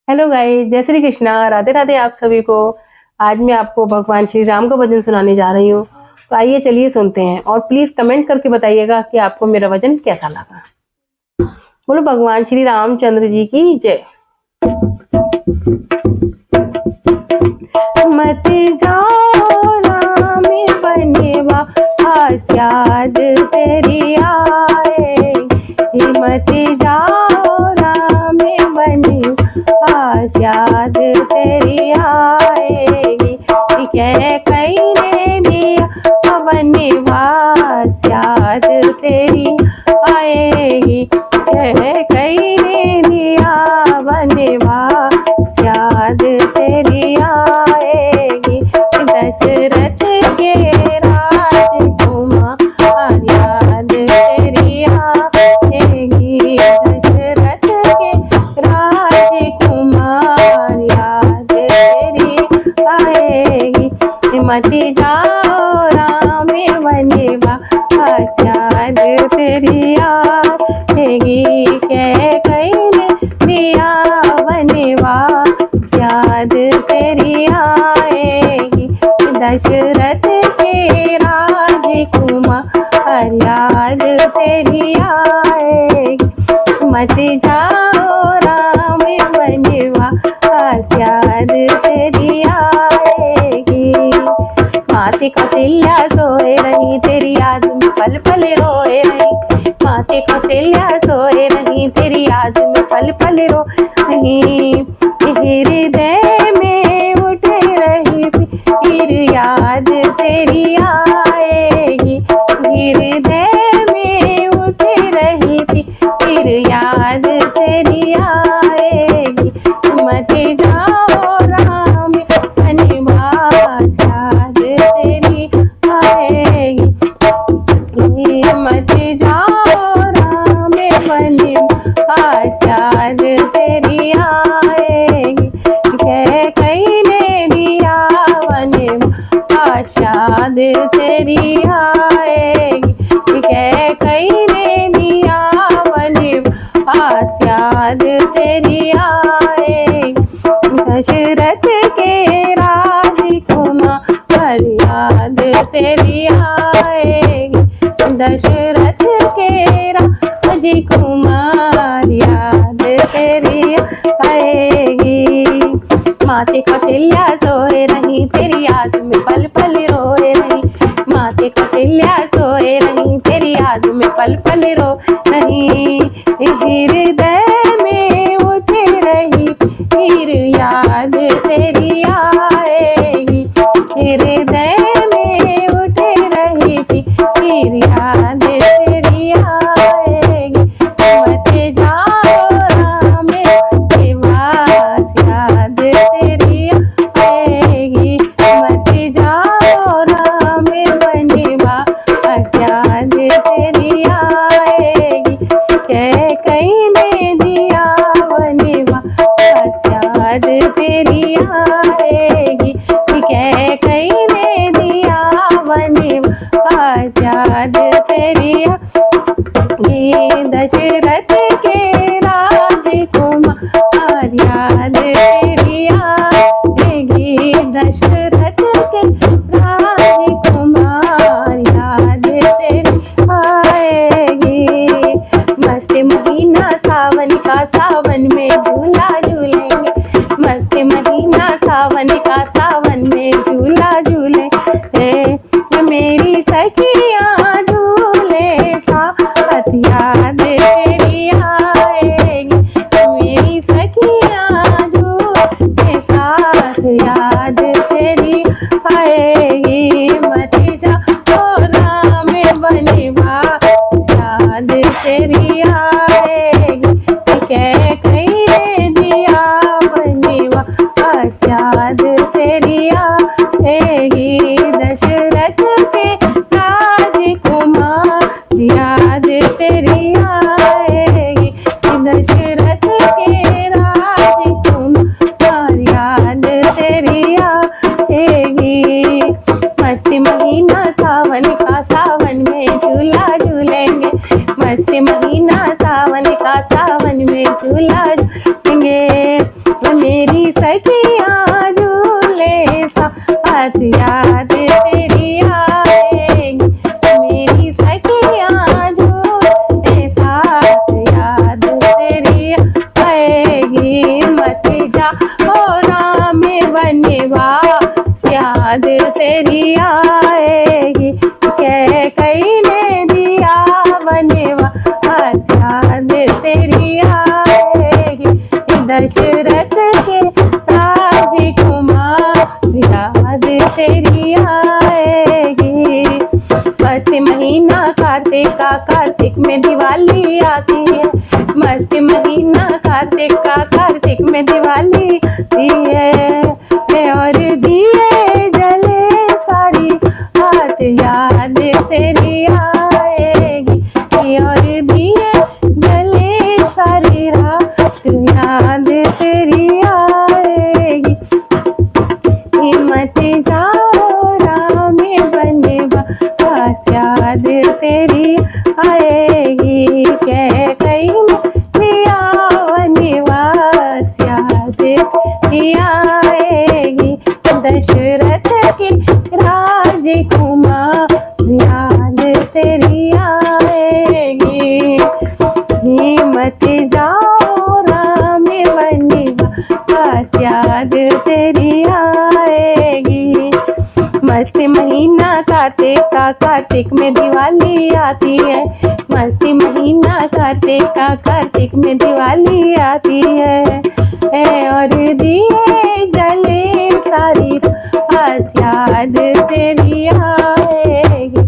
Hello guys, जय श्री कृष्णा, राधे राधे आप सभी को। आज मैं आपको भगवान श्री राम का भजन सुनाने जा रही हूँ। तो आइए चलिए सुनते हैं और प्लीज कमेंट करके बताइएगा कि आपको मेरा भजन कैसा लगा। बोलो भगवान श्री रामचंद्र जी की जय। मत जाओ राम बनेवा याद तेरी आए, मत जाओ राम बनेवा याद तेरी आएगी। कह कहीं ने दिया वनवास याद तेरी आएगी। कह कहीं ने दिया वनवास याद तेरी आएगी। दशरथ के राजकुमार याद तेरी आएगी। दशरथ के राजकुमार याद तेरी आएगी। मत जाओ राम वनवास याद तेरी आएगी। कह कहीं ने दिया वनवास याद तेरी आएगी। दशरथ के राजकुमार याद तेरी आएगी। मत जाओ राम वनवास याद तेरी आएगी। माथे कौशल्या सोए रही तेरी याद में पल पल रोए रही। माथे कौशल्या सोए रही तेरी याद में पल पल रो रही। हृदय में उठे रही फिर याद तेरी आएगी। हृदय में उठे रही फिर याद तेरी आएगी। मत जाओ राम वनवास याद तेरी आएगी। मत जाओ राम वनवास याद तेरी आएगी। कह कहीं ने दिया वनवास याद तेरी आएगी। कह कहीं ने दिया वनवास याद तेरी आएगी। दशरथ के राजकुमार याद तेरी आएगी। दशरथ के राजकुमार याद तेरी आएगी। माथे कौशल्या सोए रही तेरी याद में पल पल रोए रही। माथे कौशल्या सोए रही तेरी याद में पल पल रो रही। हृदय में उठे रही फिर याद तेरी आएगी। हृदय में उठे रही फिर याद तेरी आएगी। मत जाओ राम वनवास याद तेरी आएगी। मत जाओ राम वनवास याद तेरी आएगी। कह कहीं ने दिया वनवास याद तेरी आएगी। कह कहीं ने दिया वनवास याद तेरी आएगी। दशरथ के राजकुमार याद तेरी आएगी। दशरथ के राजकुमार याद तेरी आएगी। मस्त महीना सावन का, सावन में झूला झूलेंगे। मस्त महीना सावन का, सावन में झूला झूले। मेरी सखियाँ झूले साथ याद तेरी आएगी। मेरी सखियाँ झूले साथ याद तेरी आएगी। मत जाओ राम वनवास याद तेरी आएगी। कह कहीं ने दिया वनवास याद तेरी आएगी। दशरथ के राजकुमार याद तेरी आएगी। दशरथ के राजकुमार याद तेरी आएगी। मस्त महीना सावन का, सावन में झूला झूलेंगे। मस्त महीना सावन का, सावन में झूला झूलेंगे। सखियाँ झूले साथ याद तेरी आएगी, मेरी सखियाँ झूले साथ याद तेरी आएगी। मत जा ओ राम वनवास याद तेरी आएगी, कैकई ने दिया वनवास याद तेरी आएगी। दशरथ के राजकुमार याद तेरी आएगी। मस्त महीना कार्तिक का, कार्तिक में दिवाली आती है। मस्त महीना कार्तिक का, कार्तिक में दिवाली आती है। और दिए जले सारी रात याद तेरी आएगी, और दिए जले सारी रात याद तेरी आएगी। हिम्मत जाओ राम वनवास याद तेरी आएगी, कैकई ने दिया वनवास याद तेरी आएगी। दशरथ के राजकुमार याद तेरी आएगी। हिम्मत जाओ राम वनवास याद तेरी आएगी। मस्त महीना कार्तिक का, कार्तिक में दिवाली आती है। मस्त महीना कार्तिक का, कार्तिक में दिवाली आती है। और दिए जले सारी रात याद तेरी आएगी,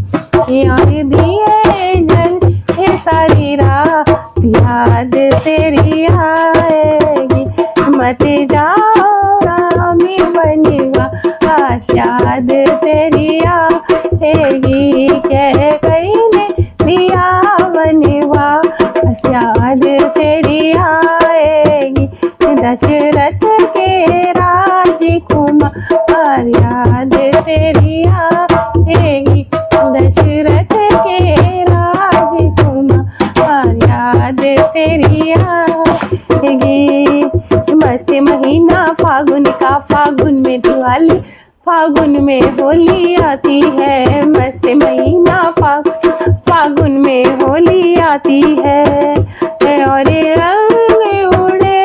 और दिए जले सारी रात याद तेरी आएगी। मत जाओ राम वनवास याद तेरी आएगी, कैकई ने दिया वनवास याद तेरी आएगी। दशरथ के राजकुमार याद तेरी आएगी, दशरथ के राजकुमार याद तेरी आएगी। मस्त महीना फागुन का, फागुन में दिवाली, फागुन में होली आती है। मस्त महीना फागुन में होली आती है। और रंग उड़े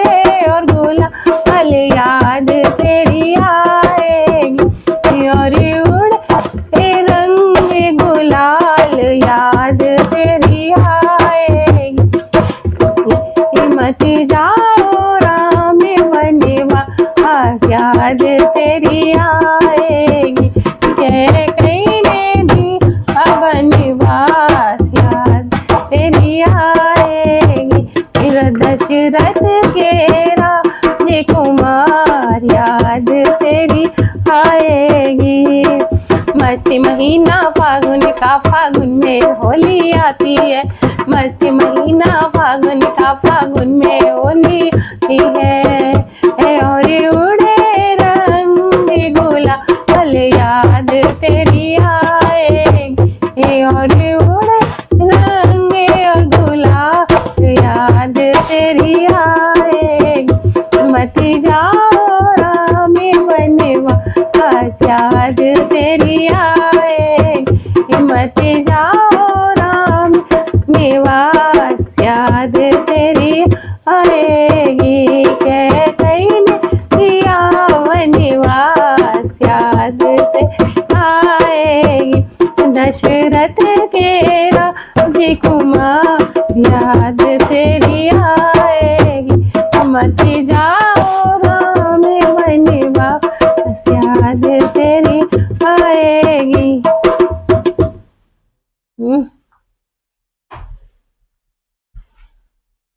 और गुलाल याद तेरी आएगी, और उड़े रंग गुलाल याद तेरी आएगी। हिम्मत जाओ राम वनवास याद तेरी आएगी, कैकई ने दिया वनवास याद तेरी आएगी। दशरथ के राजकुमार याद तेरी आएगी। मस्त महीना फागुन का, फागुन में होली आती है। मस्त महीना फागुन का, फागुन में होली आती है। और उड़े रंग गुलाल याद तेरी आएगी, और उड़े रंग और गुलाल याद तेरी आएगी। मत जाओ राम वनवास याद तेरी आएगी, मत जाओ राम निवास याद तेरी आएगी, कैकई ने दिया वनवास याद तेरी आएगी। दशरथ के राजकुमार याद